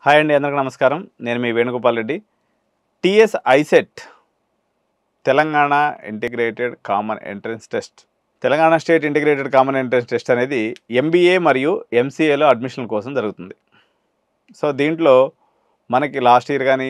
Hi అండి, అందరికీ నమస్కారం. నేను మీ Venugopal Reddy. TS ICET Telangana integrated common entrance test, Telangana state integrated common entrance test అనేది ఎంబీఏ మరియు ఎంసీఏలో అడ్మిషన్ కోసం జరుగుతుంది. సో దీంట్లో మనకి లాస్ట్ ఇయర్ కానీ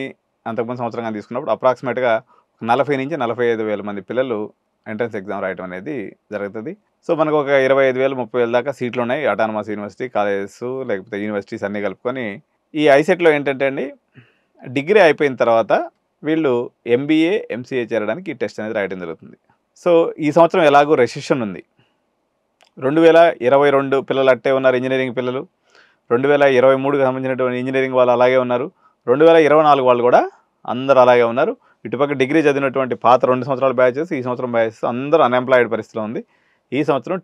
అంతకుముందు సంవత్సరం కానీ తీసుకున్నప్పుడు అప్రాక్సిమేట్గా 40 నుంచి 45 వేల మంది పిల్లలు ఎంట్రన్స్ ఎగ్జామ్ రాయడం అనేది జరుగుతుంది. సో మనకు ఒక 25,000 30,000 దాకా సీట్లు ఉన్నాయి. అటానమస్ యూనివర్సిటీ కాలేజెస్ లేకపోతే యూనివర్సిటీస్ అన్నీ కలుపుకొని ఈ ఐసెట్లో ఏంటంటే అండి, డిగ్రీ అయిపోయిన తర్వాత వీళ్ళు ఎంబీఏ ఎంసీఏ చేరడానికి ఈ టెస్ట్ అనేది రాయడం జరుగుతుంది. సో ఈ సంవత్సరం ఎలాగో రెసిషన్ ఉంది. 2022 పిల్లలు అట్టే ఉన్నారు, ఇంజనీరింగ్ పిల్లలు. 2023కి సంబంధించినటువంటి ఇంజనీరింగ్ వాళ్ళు అలాగే ఉన్నారు. 2024 వాళ్ళు కూడా అందరూ అలాగే ఉన్నారు. ఇటుపక్క డిగ్రీ చదివినటువంటి పాత 2 సంవత్సరాల బ్యాచెస్, ఈ సంవత్సరం బ్యాచెస్ అందరూ అన్ఎంప్లాయిడ్ పరిస్థితిలో ఉంది. ఈ సంవత్సరం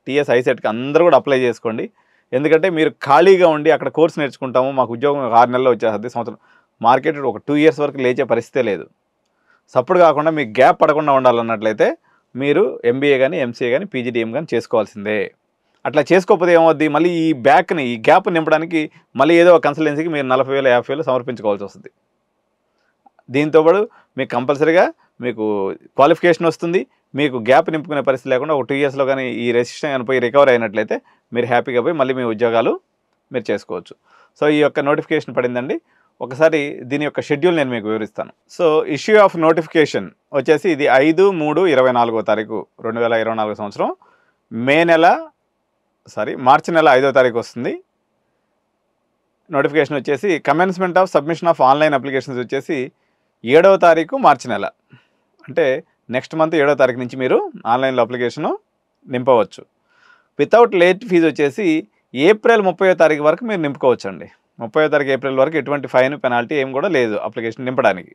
టీఎస్ ఐసెట్కి అందరూ కూడా అప్లై చేసుకోండి. ఎందుకంటే మీరు ఖాళీగా ఉండి అక్కడ కోర్స్ నేర్చుకుంటాము, మాకు ఉద్యోగం 6 నెలల్లో వచ్చేస్తుంది, సంవత్సరం మార్కెట్ ఒక 2 ఇయర్స్ వరకు లేచే పరిస్థితే లేదు. సపోర్ట్ కాకుండా మీకు గ్యాప్ పడకుండా ఉండాలన్నట్లయితే మీరు ఎంబీఏ కానీ ఎంసీఏ కానీ పీజీడీఎం కానీ చేసుకోవాల్సిందే. అట్లా చేసుకోకపోతే ఏమవుద్ది, మళ్ళీ ఈ గ్యాప్ నింపడానికి మళ్ళీ ఏదో ఒక కన్సల్టెన్సీకి మీరు 40,000 50,000 సమర్పించుకోవాల్సి వస్తుంది. దీంతోపాటు మీకు కంపల్సరీగా మీకు క్వాలిఫికేషన్ వస్తుంది. మీకు గ్యాప్ నింపుకునే పరిస్థితి లేకుండా ఒక 2 ఇయర్స్లో కానీ ఈ రెసిస్టెన్స్ కానీ పోయి రికవర్ అయినట్లయితే మీరు హ్యాపీగా పోయి మళ్ళీ మీ ఉద్యోగాలు మీరు చేసుకోవచ్చు. సో ఈ యొక్క నోటిఫికేషన్ పడిందండి. ఒకసారి దీని యొక్క షెడ్యూల్ నేను మీకు వివరిస్తాను. సో ఇష్యూ ఆఫ్ నోటిఫికేషన్ వచ్చేసి ఇది 5/3/24 తారీఖు 2024 సంవత్సరం మార్చి నెల 5వ తారీఖు వస్తుంది. నోటిఫికేషన్ వచ్చేసి commencement of submission of online applications వచ్చేసి 7వ తారీఖు మార్చి నెల, అంటే నెక్స్ట్ మంత్ 7వ తారీఖు నుంచి మీరు ఆన్లైన్లో అప్లికేషను నింపవచ్చు. వితౌట్ లేట్ ఫీజు వచ్చేసి ఏప్రిల్ 30వ తారీఖు వరకు మీరు నింపుకోవచ్చు అండి. 30వ తారీఖు ఏప్రిల్ వరకు ఎటువంటి ఫైన్ పెనాల్టీ ఏం కూడా లేదు అప్లికేషన్ నింపడానికి.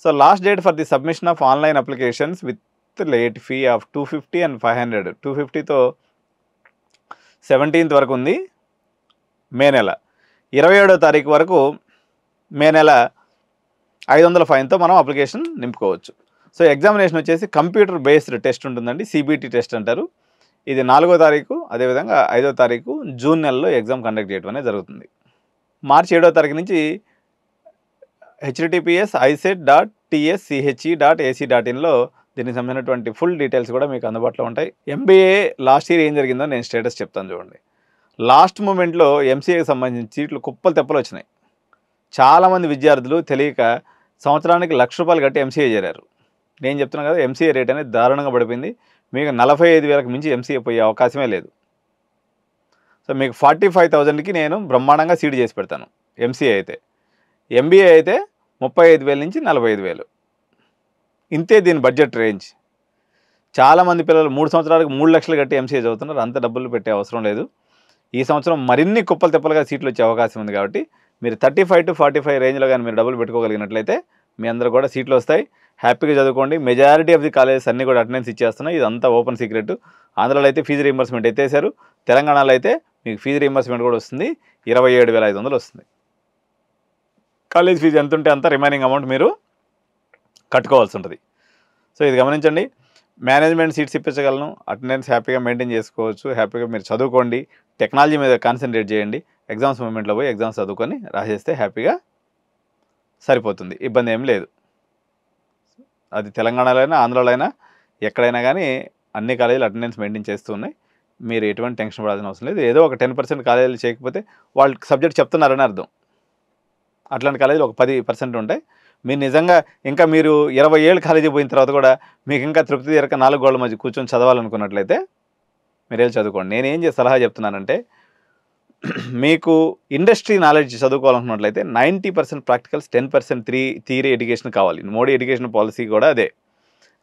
So last date for the submission of online applications with late fee of 250 and 500. 250తో 17th వరకు ఉంది మే నెల. 27వ తారీఖు వరకు మే నెల 500 ఫైన్తో మనం అప్లికేషన్ నింపుకోవచ్చు. సో ఎగ్జామినేషన్ వచ్చేసి కంప్యూటర్ బేస్డ్ టెస్ట్ ఉంటుందండి, సిబిటి టెస్ట్ అంటారు. ఇది 4వ తారీఖు, అదేవిధంగా 5వ తారీఖు జూన్ నెలలో ఎగ్జామ్ కండక్ట్ చేయడం అనేది జరుగుతుంది. మార్చి 7వ తారీఖు నుంచి https://icet.tschE.ac.in దీనికి సంబంధించినటువంటి ఫుల్ డీటెయిల్స్ కూడా మీకు అందుబాటులో ఉంటాయి. ఎంబీఏ లాస్ట్ ఇయర్ ఏం జరిగిందో నేను స్టేటస్ చెప్తాను చూడండి. లాస్ట్ మూమెంట్లో ఎంసీఏకి సంబంధించి సీట్లు కుప్పలు తెప్పలు వచ్చినాయి. చాలామంది విద్యార్థులు తెలియక సంవత్సరానికి ₹1,00,000 కట్టి ఎంసీఏ చేరారు. నేను చెప్తున్నాను కదా, ఎంసీఏ రేట్ అనేది దారుణంగా పడిపోయింది. మీకు 45,000కి మించి ఎంసీఏ పోయే అవకాశమే లేదు. సో మీకు 45,000కి నేను బ్రహ్మాండంగా సీట్ చేసి పెడతాను ఎంసీఏ అయితే. ఎంబీఏ అయితే 35,000 నుంచి 45,000, ఇంతే దీని బడ్జెట్ రేంజ్. చాలామంది పిల్లలు 3 సంవత్సరాలకు 3 లక్షలు కట్టి ఎంసీఏ చదువుతున్నారు. అంత డబ్బులు పెట్టే అవసరం లేదు. ఈ సంవత్సరం మరిన్ని కుప్పలు తెప్పలుగా సీట్లు వచ్చే అవకాశం ఉంది. కాబట్టి మీరు 35 to 45 రేంజ్లో కానీ మీరు డబ్బులు పెట్టుకోగలిగినట్లయితే మీ అందరూ కూడా సీట్లు వస్తాయి. హ్యాపీగా చదువుకోండి. మెజారిటీ ఆఫ్ ది కాలేజెస్ అన్నీ కూడా అటెండెన్స్ ఇచ్చేస్తున్నాయి. ఇదంతా ఓపెన్ సీక్రెట్. ఆంధ్రాలో అయితే ఫీజు రీయింబర్స్మెంట్ ఎత్తేసారు. తెలంగాణలో అయితే మీకు ఫీజు రీయింబర్స్మెంట్ కూడా వస్తుంది, 27,500 వస్తుంది. కాలేజ్ ఫీజు ఎంత ఉంటే అంత రిమైనింగ్ అమౌంట్ మీరు కట్టుకోవాల్సి ఉంటుంది. సో ఇది గమనించండి. మేనేజ్మెంట్ సీట్స్ ఇప్పించగలను, అటెండెన్స్ హ్యాపీగా మెయింటైన్ చేసుకోవచ్చు. హ్యాపీగా మీరు చదువుకోండి, టెక్నాలజీ మీద కాన్సన్ట్రేట్ చేయండి. ఎగ్జామ్స్ మూమెంట్లో పోయి ఎగ్జామ్స్ చదువుకొని రాసేస్తే హ్యాపీగా సరిపోతుంది, ఇబ్బంది ఏం లేదు. అది తెలంగాణలో అయినా ఆంధ్రాలో అయినా ఎక్కడైనా కానీ అన్ని కాలేజీలు అటెండెన్స్ మెయింటైన్ చేస్తూ ఉన్నాయి. మీరు ఎటువంటి టెన్షన్ పడాల్సిన అవసరం లేదు. ఏదో ఒక 10% కాలేజీలు చేయకపోతే వాళ్ళు సబ్జెక్ట్ చెప్తున్నారని అర్థం. అట్లాంటి కాలేజీలు ఒక 10% ఉంటాయి. మీరు నిజంగా ఇంకా మీరు 20 ఏళ్ళు కాలేజీ పోయిన తర్వాత కూడా మీకు ఇంకా తృప్తి తీరక 4 గోళ్ల మధ్య కూర్చొని చదవాలనుకున్నట్లయితే మీరు వెళ్ళి చదువుకోండి. నేను ఏం సలహా చెప్తున్నానంటే, మీకు ఇండస్ట్రీ నాలెడ్జ్ చదువుకోవాలనుకున్నట్లయితే 90% ప్రాక్టికల్స్, 10% థియరీ ఎడ్యుకేషన్ కావాలి. మోడీ ఎడ్యుకేషన్ పాలసీ కూడా అదే.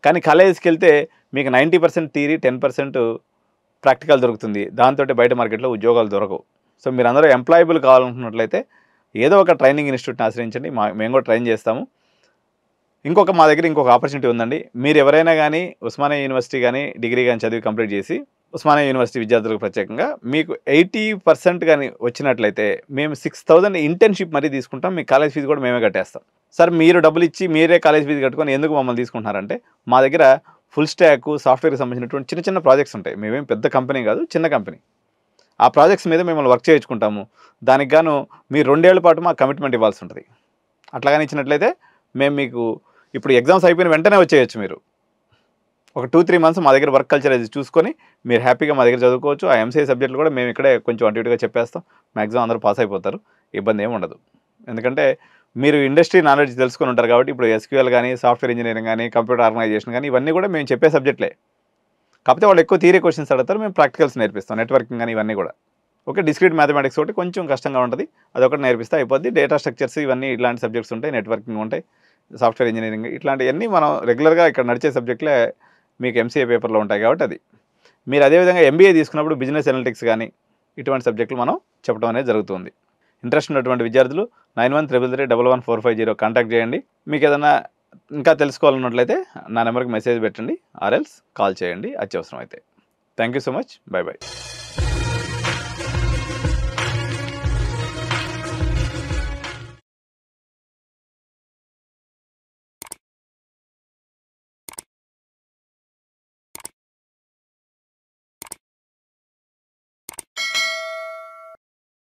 కానీ కాలేజెస్కి వెళ్తే మీకు 90% థియరీ, 10% ప్రాక్టికల్ దొరుకుతుంది. దాంతో బయట మార్కెట్లో ఉద్యోగాలు దొరకవు. సో మీరు అందరూ ఎంప్లాయబుల్ కావాలనుకున్నట్లయితే ఏదో ఒక ట్రైనింగ్ ఇన్స్టిట్యూట్ని ఆశ్రయించండి. మేము కూడా ట్రైన్ చేస్తాము. మా దగ్గర ఇంకొక ఆపర్చునిటీ ఉందండి. మీరు ఎవరైనా కానీ ఉస్మానియా యూనివర్సిటీ కానీ డిగ్రీ కానీ చదివి కంప్లీట్ చేసి ఉస్మానియా యూనివర్సిటీ విద్యార్థులకు ప్రత్యేకంగా మీకు 80% కానీ వచ్చినట్లయితే మేము 6,000 ఇంటర్న్షిప్ మరీ తీసుకుంటాం. మీ కాలేజ్ ఫీజు కూడా మేమే కట్టేస్తాం. సార్ మీరు డబ్బులు ఇచ్చి మీరే కాలేజ్ ఫీజు కట్టుకొని ఎందుకు మమ్మల్ని తీసుకుంటున్నారంటే, మా దగ్గర ఫుల్ స్టాక్ సాఫ్ట్వేర్కి సంబంధించినటువంటి చిన్న చిన్న ప్రాజెక్ట్స్ ఉంటాయి. మేమేం పెద్ద కంపెనీ కాదు, చిన్న కంపెనీ. ఆ ప్రాజెక్ట్స్ మీద మిమ్మల్ని వర్క్ చేయించుకుంటాము. దానికి గాను మీరు 2 ఏళ్ల పాటు మాకు కమిట్మెంట్ ఇవ్వాల్సి ఉంటుంది. అట్లాగని ఇచ్చినట్లయితే మేము మీకు ఇప్పుడు ఎగ్జామ్స్ అయిపోయిన వెంటనే వచ్చేయచ్చు. మీరు ఒక 2-3 మంత్స్ మా దగ్గర వర్క్ కల్చర్ అది చూసుకొని మీరు హ్యాపీగా మా దగ్గర చదువుకోవచ్చు. ఆ ఎంసీఏ సబ్జెక్టులు కూడా మేము ఇక్కడే కొంచెం అటు ఇటుగా చెప్పేస్తాం. మ్యాక్సిమం అందరూ పాస్ అయిపోతారు. ఇబ్బంది ఏమి ఉండదు. ఎందుకంటే మీరు ఇండస్ట్రీ నాలెడ్జ్ తెలుసుకొని ఉంటారు కాబట్టి ఇప్పుడు ఎస్క్యూఎల్ కానీ, సాఫ్ట్వేర్ ఇంజనీరింగ్ కానీ, కంప్యూటర్ ఆర్గనైజేషన్ కానీ ఇవన్నీ కూడా మేము చెప్పే సబ్జెక్టులే. కాకపోతే వాళ్ళు ఎక్కువ థియరీ క్వశ్చన్స్ అడుగుతారు. మేము ప్రాక్టికల్స్ నేర్పిస్తాం. నెట్వర్కింగ్ కానీ ఇవన్నీ కూడా. ఓకే, డిస్క్రీట్ మ్యాథమెటిక్స్ ఒకటి కొంచెం కష్టంగా ఉంటుంది. అదొకటి నేర్పిస్తే అయిపోద్ది. డేటా స్ట్రక్చర్స్ ఇవన్నీ ఇట్లాంటి సబ్జెక్ట్స్ ఉంటాయి. నెట్వర్కింగ్ ఉంటాయి. సాఫ్ట్వేర్ ఇంజనీరింగ్ ఇట్లాంటివన్నీ మనం రెగ్యులర్గా ఇక్కడ నడిచే సబ్జెక్టులే మీకు ఎంసీఏ పేపర్లో ఉంటాయి కాబట్టి అది. మీరు అదేవిధంగా ఎంబీఏ తీసుకున్నప్పుడు బిజినెస్ అనలిటిక్స్ కానీ ఇటువంటి సబ్జెక్టులు మనం చెప్పడం అనేది జరుగుతుంది. ఇంట్రెస్ట్ ఉన్నటువంటి విద్యార్థులు 9133311450 కాంటాక్ట్ చేయండి. మీకు ఏదైనా ఇంకా తెలుసుకోవాలన్నట్లయితే నా నెంబర్కి మెసేజ్ పెట్టండి, ఆర్ఎల్స్ కాల్ చేయండి అత్యవసరం అయితే. Thank you so much. By by.